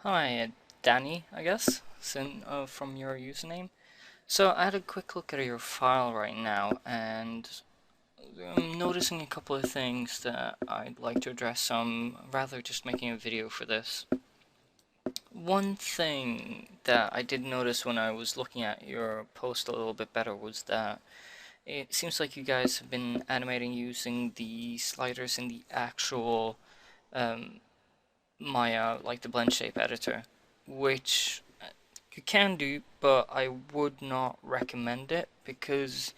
Hi, Danny, I guess, from your username. So I had a quick look at your file right now, and I'm noticing a couple of things that I'd like to address. So I'm rather just making a video for this. One thing that I did notice when I was looking at your post a little bit better was that it seems like you guys have been animating using the sliders in the actual um, Maya, like the Blendshape editor, which you can do, but I would not recommend it because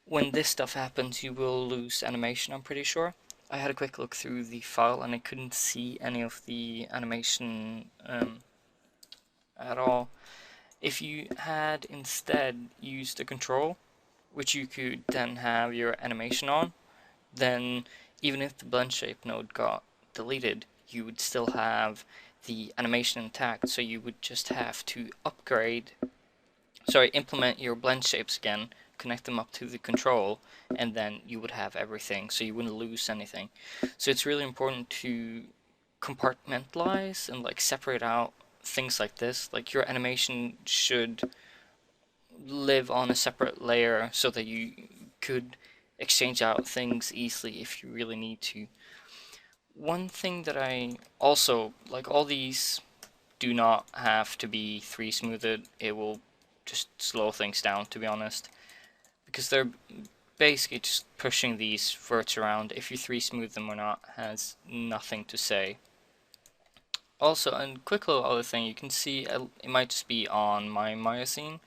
when this stuff happens, you will lose animation, I'm pretty sure. I had a quick look through the file and I couldn't see any of the animation at all. If you had instead used a control, which you could then have your animation on, then even if the blend shape node got deleted, you would still have the animation intact, so you would just have to implement your blend shapes again, connect them up to the control, and then you would have everything, so you wouldn't lose anything. So it's really important to compartmentalize and like separate out things like this. Like your animation should live on a separate layer so that you could exchange out things easily if you really need to. One thing that I also like, all these do not have to be 3 smoothed. It will just slow things down, to be honest, because they're basically just pushing these verts around. If you 3 smooth them or not has nothing to say. Also, a quick little other thing, you can see it might just be on my Maya scene,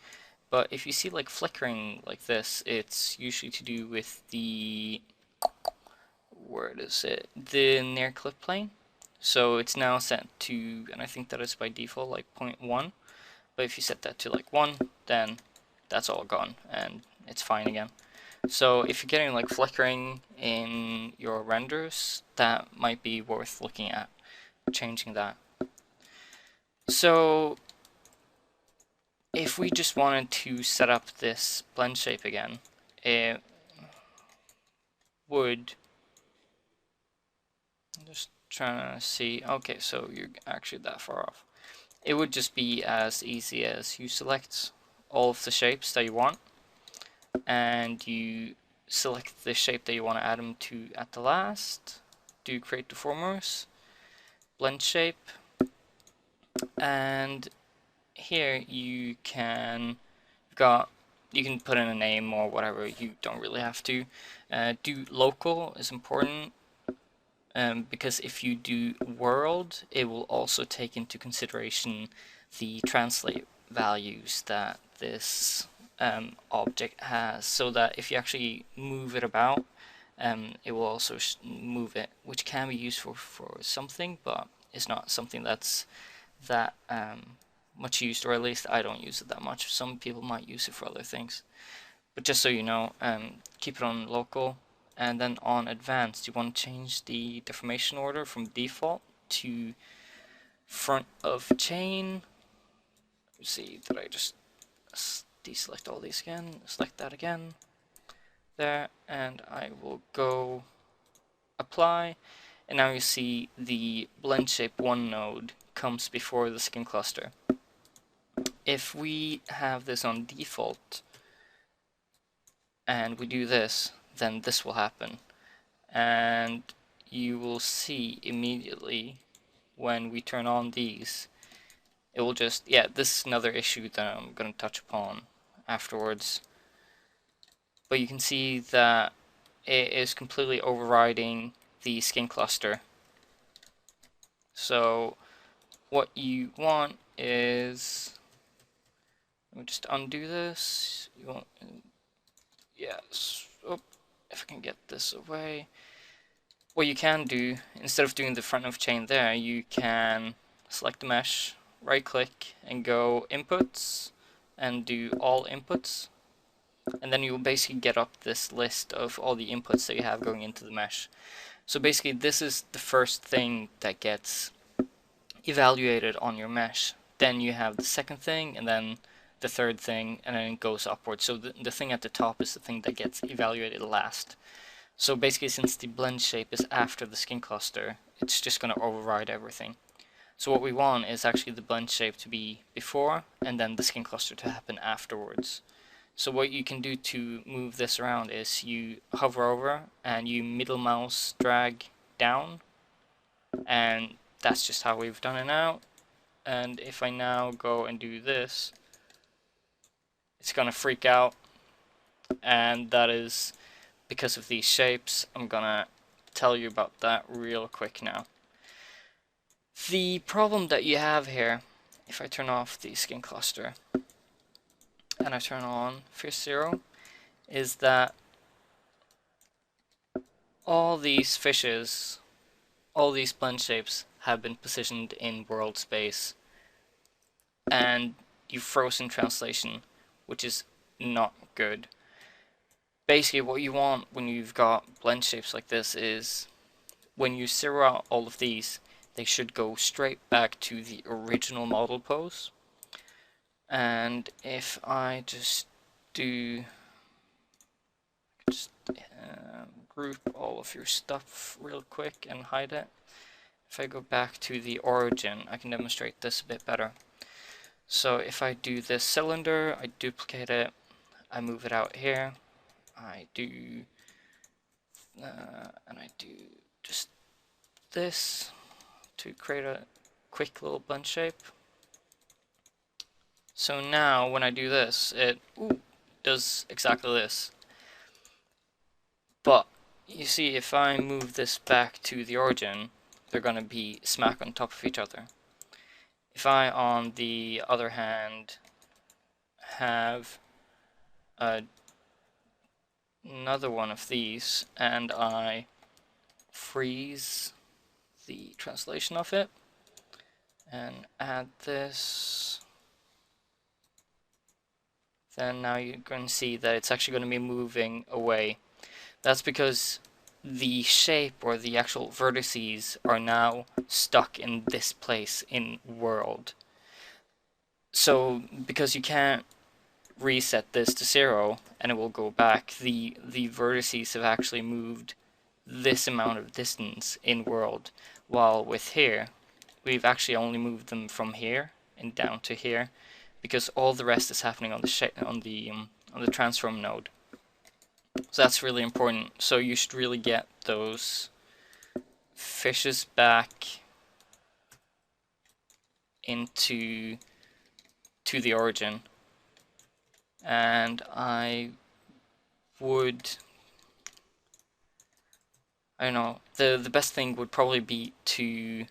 but if you see like flickering like this, it's usually to do with the, where is it? The near clip plane. So it's now set to, and I think that is by default like 0.1, but if you set that to like 1, then that's all gone and it's fine again. So if you're getting like flickering in your renders, that might be worth looking at, changing that. So if we just wanted to set up this blend shape again, it would, I'm just trying to see, okay, so you're actually that far off. It would just be as easy as you select all of the shapes that you want, and you select the shape that you want to add them to at the last, do create deformers, blend shape, and here you can you can put in a name or whatever, you don't really have to. Do local is important, because if you do world, it will also take into consideration the translate values that this object has, so that if you actually move it about, it will also move it, which can be useful for something, but it's not something that's that much used, or at least I don't use it that much. Some people might use it for other things. But just so you know, keep it on local, and then on advanced, you want to change the deformation order from default to front of chain. Let's see, did I just deselect all these again? Select that again. There, and I will go apply, and now you see the blend shape 1 node comes before the skin cluster. If we have this on default and we do this, then this will happen, and you will see immediately when we turn on these, it will just, yeah, this is another issue that I'm going to touch upon afterwards, but you can see that it is completely overriding the skin cluster. So what you want is, let me just undo this. You want, yes, oh, if I can get this away. What you can do, instead of doing the front of chain there, you can select the mesh, right click, and go inputs, and do all inputs. And then you'll basically get up this list of all the inputs that you have going into the mesh. So basically this is the first thing that gets evaluated on your mesh. Then you have the second thing, and then the third thing, and then it goes upwards. So the thing at the top is the thing that gets evaluated last. So basically, since the blend shape is after the skin cluster, it's just going to override everything. So what we want is actually the blend shape to be before and then the skin cluster to happen afterwards. So what you can do to move this around is you hover over and you middle mouse drag down, and that's just how we've done it now. And if I now go and do this, it's gonna freak out, and that is because of these shapes. I'm gonna tell you about that real quick now. The problem that you have here, if I turn off the skin cluster and I turn on Fish Zero, is that all these fishes, all these blend shapes have been positioned in world space, and you've frozen translation, which is not good. Basically what you want when you've got blend shapes like this is when you zero out all of these, they should go straight back to the original model pose. And if I just do group all of your stuff real quick and hide it, if I go back to the origin, I can demonstrate this a bit better. So if I do this cylinder, I duplicate it, I move it out here, I do and I do just this to create a quick little blend shape. So now when I do this, it does exactly this. But you see, if I move this back to the origin, they're going to be smack on top of each other. If I, on the other hand, have another one of these and I freeze the translation of it and add this, then now you're going to see that it's actually going to be moving away. That's because the shape or the actual vertices are now stuck in this place in world. So because you can't reset this to 0 and it will go back, the vertices have actually moved this amount of distance in world, while with here we've actually only moved them from here and down to here, because all the rest is happening on the transform node. So that's really important. So you should really get those fishes back into the origin, and I don't know, the best thing would probably be to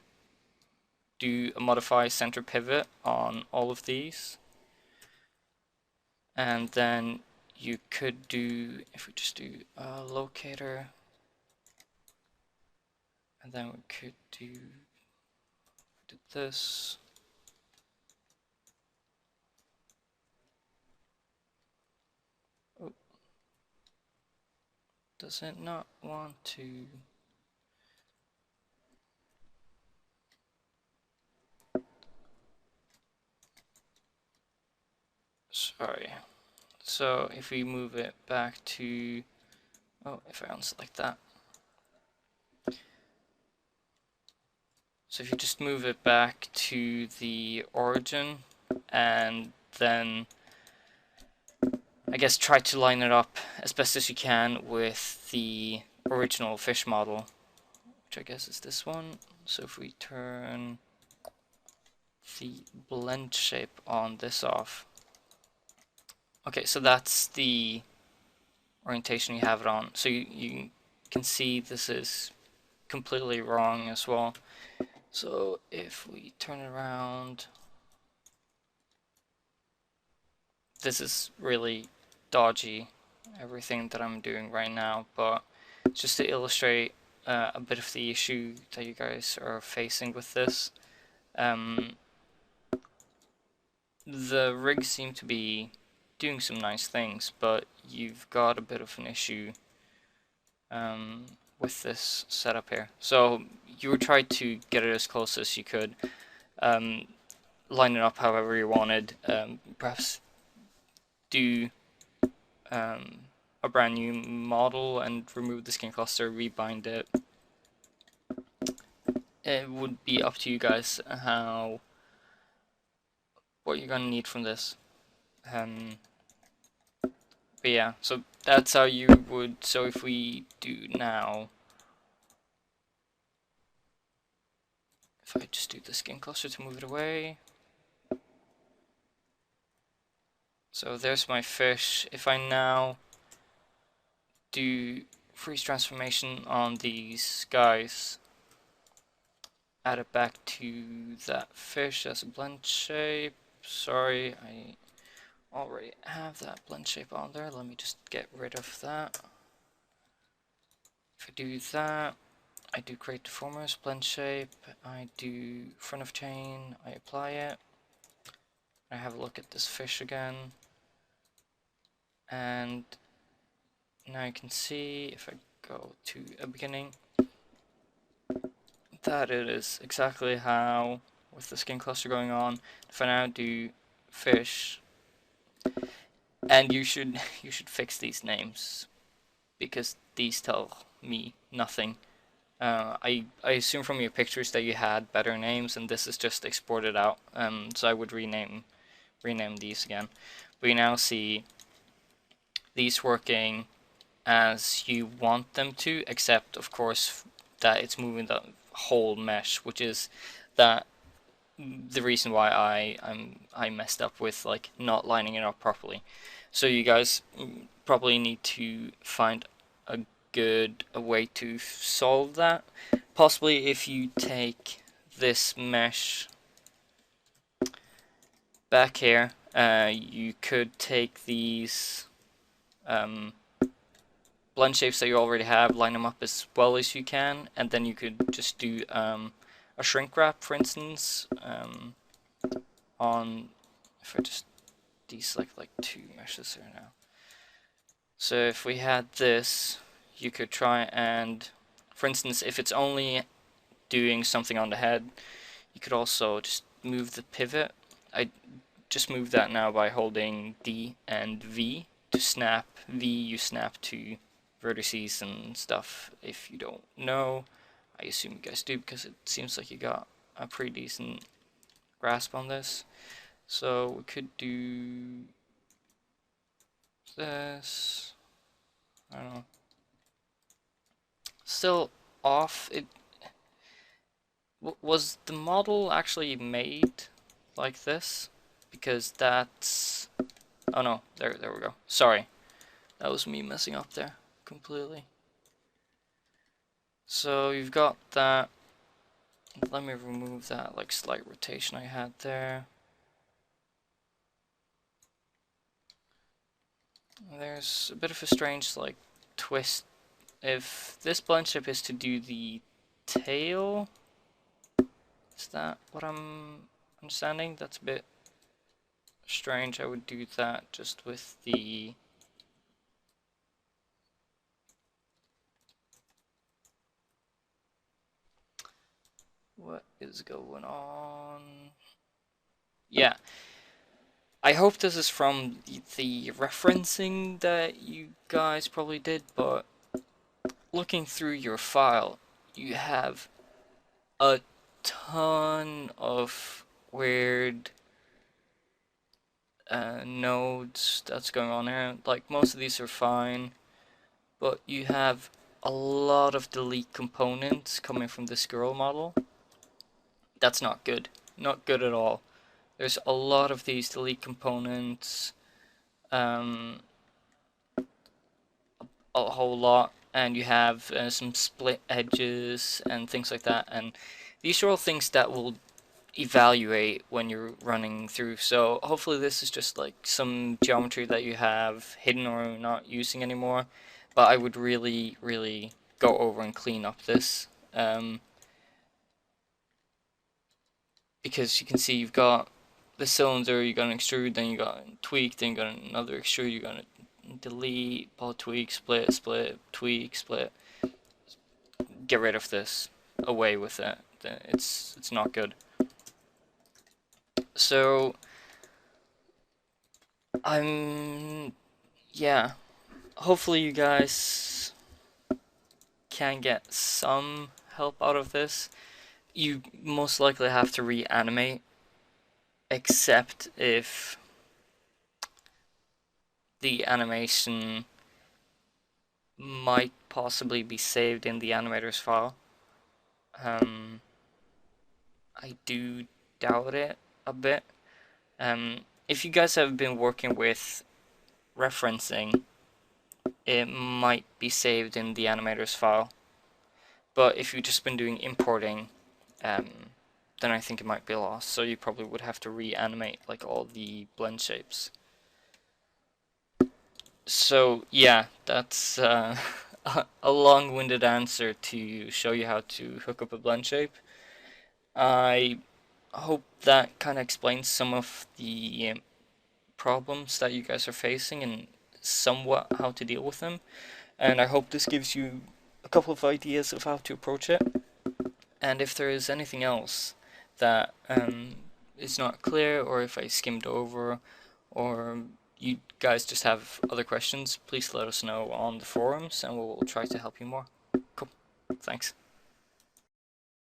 do a modify center pivot on all of these, and then you could do, if we just do a locator, and then we could do this. Oh, does it not want to? Sorry. So if we move it back to, oh, if I unselect that. So if you just move it back to the origin and then I guess try to line it up as best as you can with the original fish model, which I guess is this one. So if we turn the blend shape on this off. Okay, so that's the orientation you have it on. So you can see this is completely wrong as well. So if we turn it around, this is really dodgy, everything that I'm doing right now, but just to illustrate a bit of the issue that you guys are facing with this. The rigs seem to be doing some nice things, but you've got a bit of an issue with this setup here. So you would try to get it as close as you could, line it up however you wanted, perhaps do a brand new model and remove the skin cluster, rebind it. it would be up to you guys what you're gonna need from this. Um, but yeah, so that's how you would. So if we do now, if I just do the skin cluster to move it away. So there's my fish. If I now do freeze transformation on these guys, add it back to that fish as a blend shape. Sorry, I already have that blend shape on there. Let me just get rid of that. If I do that, I do create deformers, blend shape, I do front of chain, I apply it. I have a look at this fish again. And now you can see if I go to a beginning that it is exactly how with the skin cluster going on. If I now do fish, and you should fix these names because these tell me nothing. I assume from your pictures that you had better names, and this is just exported out. So I would rename these again. We now see these working as you want them to, except of course that it's moving the whole mesh, which is that the reason why I messed up with like not lining it up properly. So you guys probably need to find a way to solve that. Possibly if you take this mesh back here, you could take these blend shapes that you already have, line them up as well as you can, and then you could just do a shrink wrap, for instance, on, if I just deselect like two meshes here now. So if we had this, you could try and, for instance, if it's only doing something on the head, you could also just move the pivot. I just moved that now by holding D and V to snap. V you snap to vertices and stuff. If you don't know, I assume you guys do because it seems like you got a pretty decent grasp on this. So we could do this. I don't know. Still off. It was the model actually made like this? Because that's, oh no, there we go. Sorry, that was me messing up there completely. So you've got that. Let me remove that like slight rotation I had there. There's a bit of a strange like twist. If this blend shape is to do the tail, is that what I'm understanding? That's a bit strange. I would do that just with the what is going on? Yeah, I hope this is from the referencing that you guys probably did, but looking through your file, you have a ton of weird nodes that's going on here. Like most of these are fine, but you have a lot of delete components coming from this girl model. That's not good. Not good at all. There's a lot of these delete components, a whole lot, and you have some split edges and things like that, and these are all things that will evaluate when you're running through. So hopefully this is just like some geometry that you have hidden or not using anymore, but I would really go over and clean up this, because you can see you've got the cylinder, you got an extrude, then you got a tweak, then you got another extrude, you got a delete, pull, tweak, split, split, tweak, split. Get rid of this. Away with it. It's not good. So yeah. Hopefully you guys can get some help out of this. you most likely have to reanimate, except if the animation might possibly be saved in the animator's file. Um, I do doubt it a bit. If you guys have been working with referencing, it might be saved in the animator's file. But if you've just been doing importing, then I think it might be lost. So you probably would have to reanimate like all the blend shapes. So yeah, that's a long-winded answer to show you how to hook up a blend shape. I hope that kind of explains some of the problems that you guys are facing and somewhat how to deal with them. And I hope this gives you a couple of ideas of how to approach it. And if there is anything else that is not clear, or if I skimmed over, or you guys just have other questions, please let us know on the forums and we'll try to help you more. Cool. Thanks.